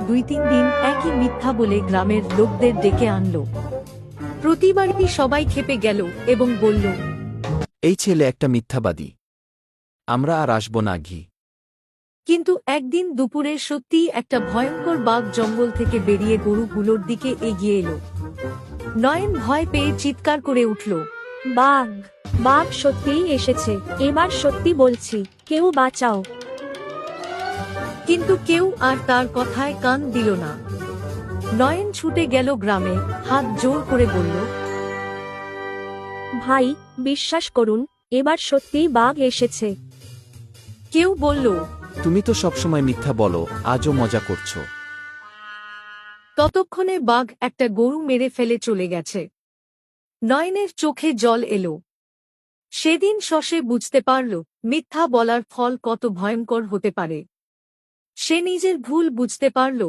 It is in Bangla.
2-3 দিন একই মিথ্যা বলে গ্রামের লোকদের ডেকে আনল। প্রতিবারই সবাই ক্ষেপে গেল এবং বলল, এই ছেলে একটা মিথ্যাবাদী, আমরা আর আসব না। কিন্তু একদিন দুপুরে সত্যিই একটা ভয়ঙ্কর বাঘ জঙ্গল থেকে বেরিয়ে গরুগুলোর দিকে এগিয়ে এলো। নয়ন ভয় পেয়ে চিৎকার করে উঠল, বাঘ, বাঘ সত্যিই এসেছে, এবার সত্যি বলছি, কেউ বাঁচাও। কিন্তু কেউ আর তার কথায় কান দিল না। নয়ন ছুটে গেল গ্রামে, হাত জোর করে বলল, ভাই, বিশ্বাস করুন, এবার সত্যিই বাঘ এসেছে। কেউ বলল, তুমি তো সবসময় মিথ্যা বলো, আজও মজা করছো। ততক্ষণে বাঘ একটা গরু মেরে ফেলে চলে গেছে। নয়নের চোখে জল এলো। সেদিন সে বুঝতে পারল মিথ্যা বলার ফল কত ভয়ঙ্কর হতে পারে। সে নিজের ভুল বুঝতে পারল